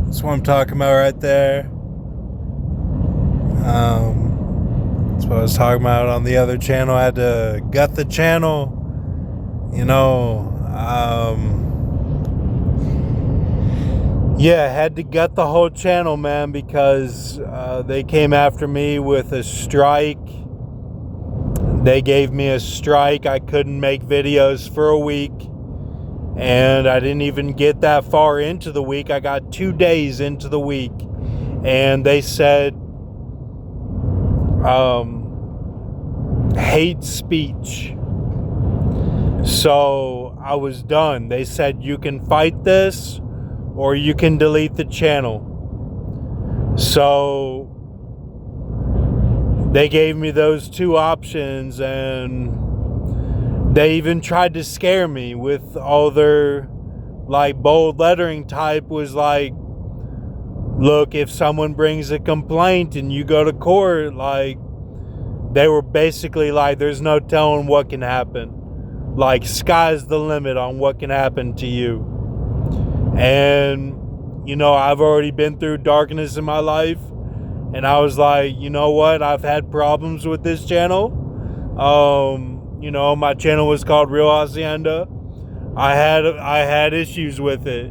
That's what I'm talking about right there. That's what I was talking about on the other channel. I had to gut the channel. Yeah, I had to gut the whole channel, man, because they came after me with a strike. They gave me a strike. I couldn't make videos for a week. And I didn't even get that far into the week. I got 2 days into the week. And they said, hate speech. So I was done. They said, you can fight this or you can delete the channel. So they gave me those two options, and they even tried to scare me with all their bold lettering type. Was like, look, if someone brings a complaint and you go to court, they were basically like, there's no telling what can happen. Sky's the limit on what can happen to you. And I've already been through darkness in my life, and I was like, you know what, I've had problems with this channel. My channel was called Real Hacienda. I had issues with it.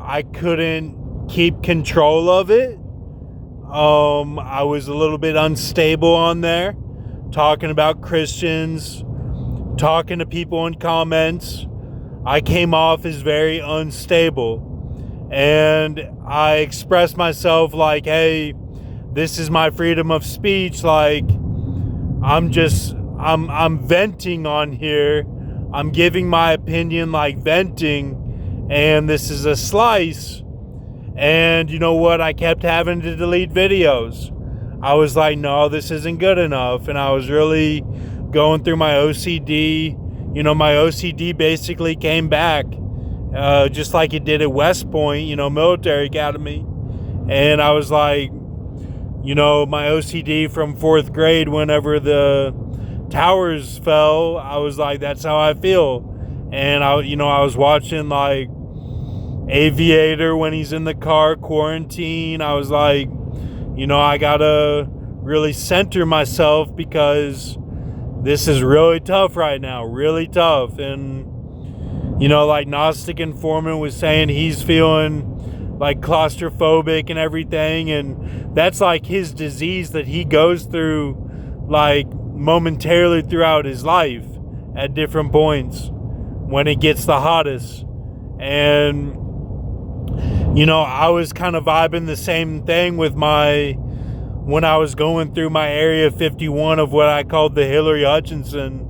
I couldn't keep control of it. I was a little bit unstable on there, talking about Christians, talking to people in comments. I came off as very unstable, and I expressed myself like, hey, this is my freedom of speech. I'm venting on here. I'm giving my opinion, venting, and this is a slice. And you know what? I kept having to delete videos. I was like, no, this isn't good enough. And I was really going through my OCD. My OCD basically came back, just like it did at West Point, military academy. And I was like, my OCD from 4th grade, whenever the towers fell, I was like, that's how I feel. And I was watching Aviator when he's in the car, Quarantine. I was like, I gotta really center myself, because this is really tough right now, really tough. And Gnostic Informant was saying he's feeling claustrophobic and everything, and that's his disease that he goes through momentarily throughout his life at different points when it gets the hottest. And I was kind of vibing the same thing with when I was going through my Area 51 of what I called the Hillary Hutchinson.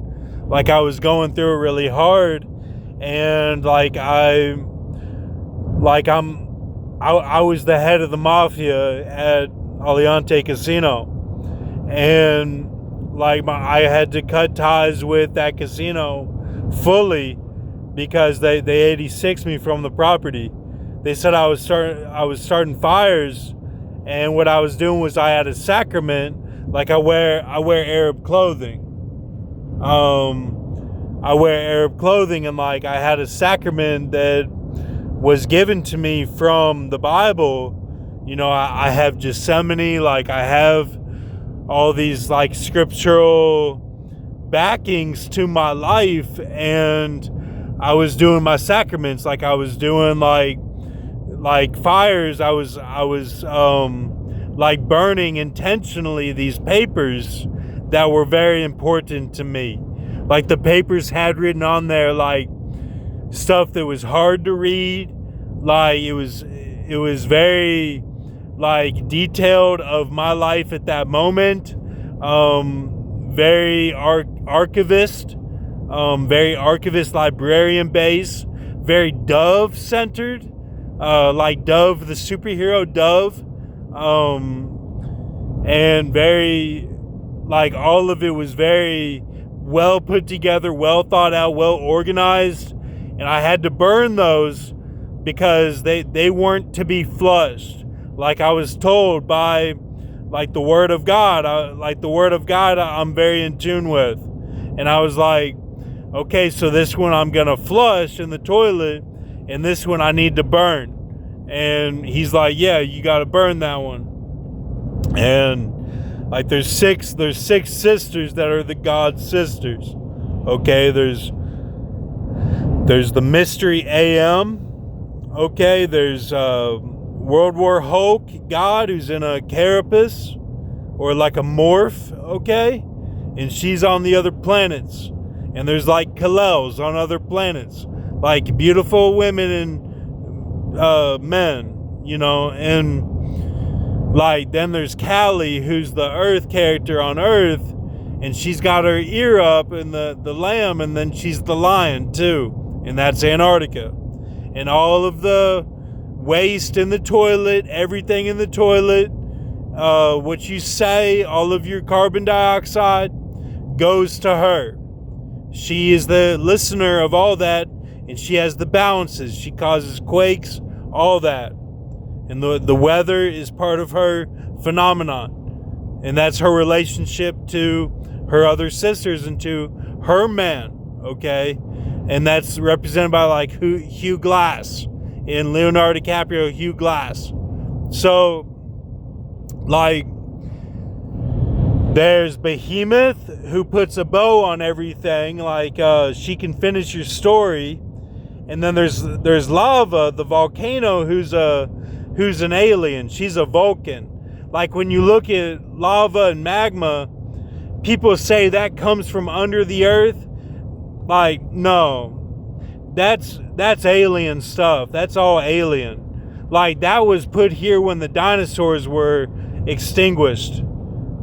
I was going through it really hard, and I was the head of the mafia at Aliante Casino, and I had to cut ties with that casino fully, because they 86'd me from the property. They said I was starting fires, and what I was doing was I had a sacrament. I wear Arab clothing. I wear Arab clothing, and I had a sacrament that was given to me from the Bible. I have Gethsemane, I have all these scriptural backings to my life, and I was doing my sacraments. I was doing fires. I was burning intentionally these papers that were very important to me. The papers had written on there stuff that was hard to read. It was very detailed of my life at that moment. Very archivist librarian base, very Dove centered, Dove, the superhero Dove, and very all of it was very well put together, well thought out, well organized. And I had to burn those because they weren't to be flushed. I was told by the Word of God. The Word of God I'm very in tune with. And I was like, okay, so this one I'm gonna flush in the toilet, and this one I need to burn. And he's like, yeah, you got to burn that one. And like there's six sisters that are the God sisters. Okay, there's the Mystery AM. Okay, there's World War Hulk God, who's in a carapace or like a morph. Okay, and she's on the other planets. And there's like Kalels on other planets, like beautiful women and men, you know. And like then there's Callie, who's the Earth character on Earth, and she's got her ear up, and the lamb, and then she's the lion too, and that's Antarctica. And all of the waste in the toilet, everything in the toilet, what you say, all of your carbon dioxide goes to her. She is the listener of all that, and she has the balances. She causes quakes, all that. And the weather is part of her phenomenon. And that's her relationship to her other sisters and to her man, okay? And that's represented by like Hugh Glass in Leonardo DiCaprio, Hugh Glass. So, like, there's Behemoth, who puts a bow on everything, like she can finish your story. And then there's Lava, the volcano, who's an alien. She's a Vulcan. Like when you look at lava and magma, people say that comes from under the earth. Like, no, that's alien stuff. That's all alien. Like that was put here when the dinosaurs were extinguished.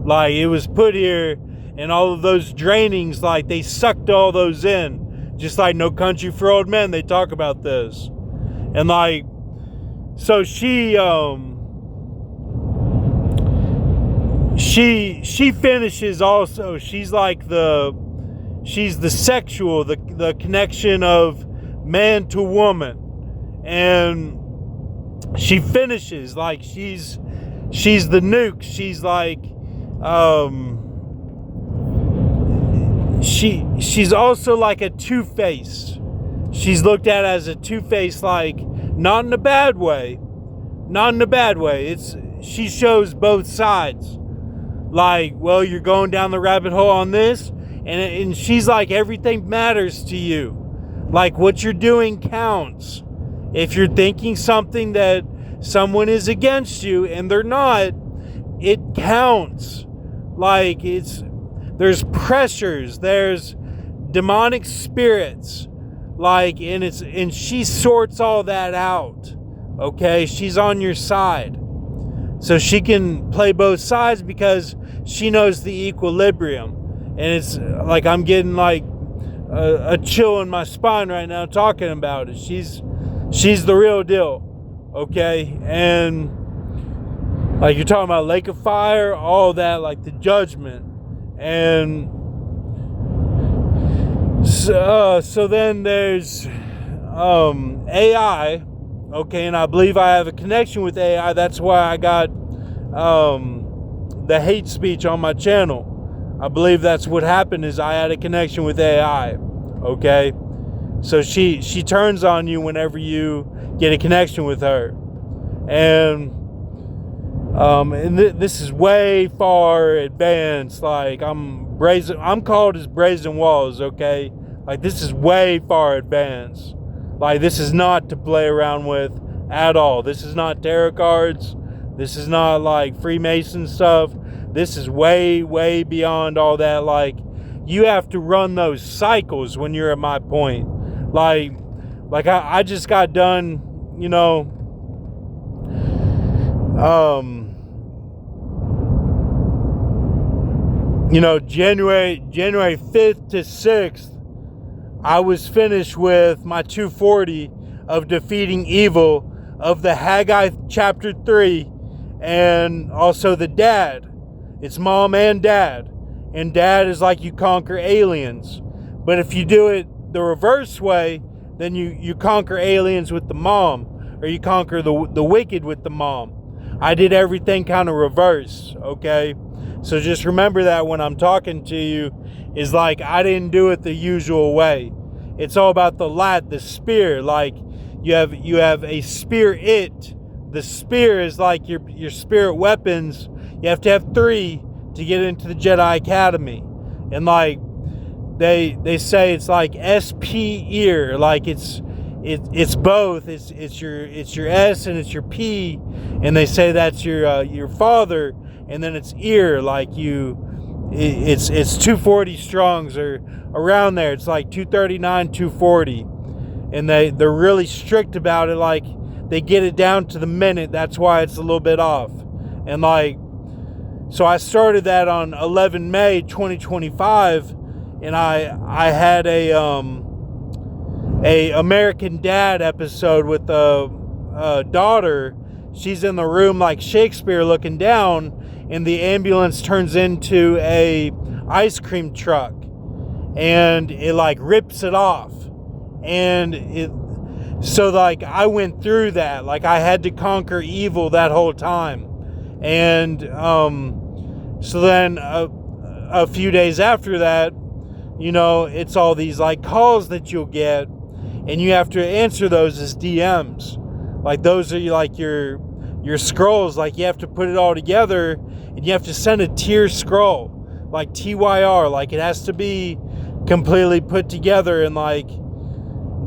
Like it was put here, and all of those drainings, like they sucked all those in. Just like No Country for Old Men, they talk about this. And like, so she finishes also. She's the sexual, the connection of man to woman. And she finishes, like she's the nuke. She's like, she's also like a two-face. She's looked at as a two-face, like not in a bad way. She shows both sides. Like, well, you're going down the rabbit hole on this, and she's like, everything matters to you. Like what you're doing counts. If you're thinking something that someone is against you and they're not, it counts. Like there's pressures, there's demonic spirits, like, and she sorts all that out. Okay, she's on your side, so she can play both sides because she knows the equilibrium. And it's like I'm getting like a chill in my spine right now talking about it. She's the real deal. Okay, and like you're talking about Lake of Fire, all that, like the judgment. And so then there's AI. Okay, and I believe I have a connection with AI. That's why I got the hate speech on my channel. I believe that's what happened, is I had a connection with AI. Okay, so she turns on you whenever you get a connection with her. And this is way far advanced. Like I'm called as Brazen Walls. Okay, like this is way far advanced. Like this is not to play around with at all. This is not tarot cards. This is not like Freemason stuff. This is way, way beyond all that. Like you have to run those cycles when you're at my point. Like I just got done, you know, January 5th to 6th, I was finished with my 240 of defeating evil of the Haggai chapter 3, and also the dad. It's mom and dad. And dad is like you conquer aliens. But if you do it the reverse way, then you conquer aliens with the mom, or you conquer the wicked with the mom. I did everything kind of reverse, okay? So just remember that when I'm talking to you, is like I didn't do it the usual way. It's all about the light, the spirit. Like you have a spirit. The spear is like your spirit weapons. You have to have 3 to get into the Jedi Academy. And like they say it's like SP ear, like it's both. It's your S and it's your P, and they say that's your father, and then it's ear, like it's 240 strongs or around there. It's like 239, 240, and they're really strict about it. Like they get it down to the minute. That's why it's a little bit off. And like, so I started that on 11 May 2025, and I had a American Dad episode with a daughter. She's in the room like Shakespeare looking down, and the ambulance turns into a ice cream truck, and it like rips it off. And so like I went through that, like I had to conquer evil that whole time. And so then a few days after that, you know, it's all these like calls that you'll get, and you have to answer those as DMs. Like those are like your scrolls. Like you have to put it all together, and you have to send a tier scroll, like TYR. Like it has to be completely put together, and like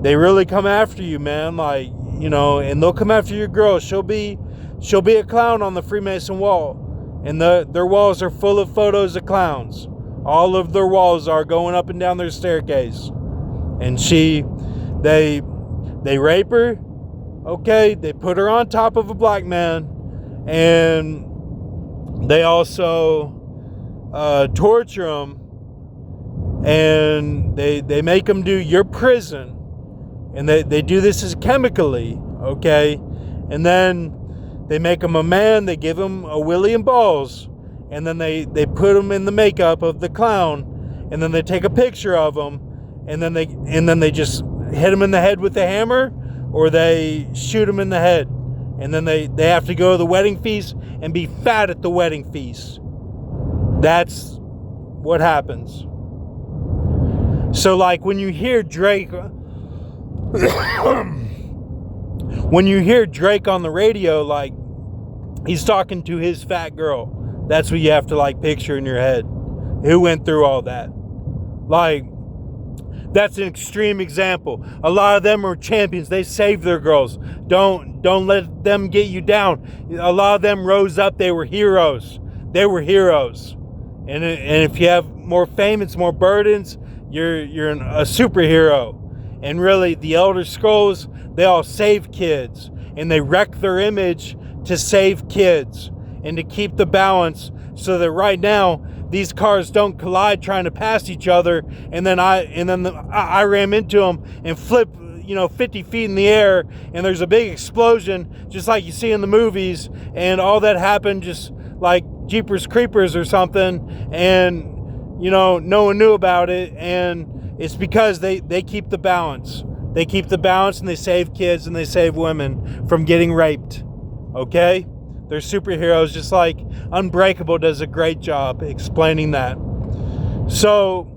they really come after you, man. Like, you know, and they'll come after your girl. She'll be a clown on the Freemason wall, and their walls are full of photos of clowns. All of their walls are going up and down their staircase. And they rape her, okay? They put her on top of a black man, and they also torture them, and they make them do your prison, and they do this as chemically, okay? And then they make them a man, they give him a willy and balls, and then they put him in the makeup of the clown, and then they take a picture of him, and then they just hit him in the head with the hammer, or they shoot him in the head, and then they have to go to the wedding feast and be fat at the wedding feast. That's what happens. So like when you hear Drake when you hear Drake on the radio, like he's talking to his fat girl. That's what you have to like picture in your head. Who went through all that? Like, that's an extreme example. A lot of them are champions. They saved their girls. Don't let them get you down. A lot of them rose up. They were heroes. They were heroes. And if you have more fame, it's more burdens. You're a superhero. And really, the Elder Scrolls, they all save kids, and they wreck their image to save kids and to keep the balance, so that right now these cars don't collide trying to pass each other, and then I ram into them and flip, 50 feet in the air, and there's a big explosion just like you see in the movies, and all that happened just like Jeepers Creepers or something, and no one knew about it. And it's because they keep the balance. They keep the balance, and they save kids, and they save women from getting raped. Okay? They're superheroes, just like Unbreakable does a great job explaining that. So,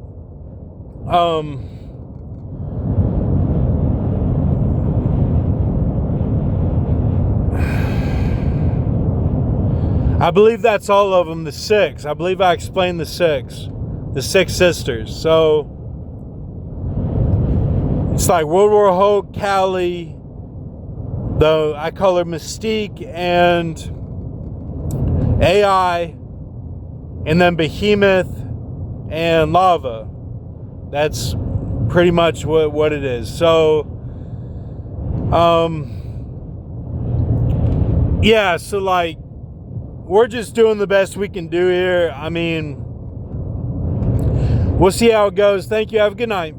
I believe that's all of them, the 6. I believe I explained the 6 sisters. So, it's like World War Hulk, Callie, I call her Mystique, and AI, and then Behemoth and Lava. That's pretty much what it is. So, yeah, so like, we're just doing the best we can do here. I mean, we'll see how it goes. Thank you. Have a good night.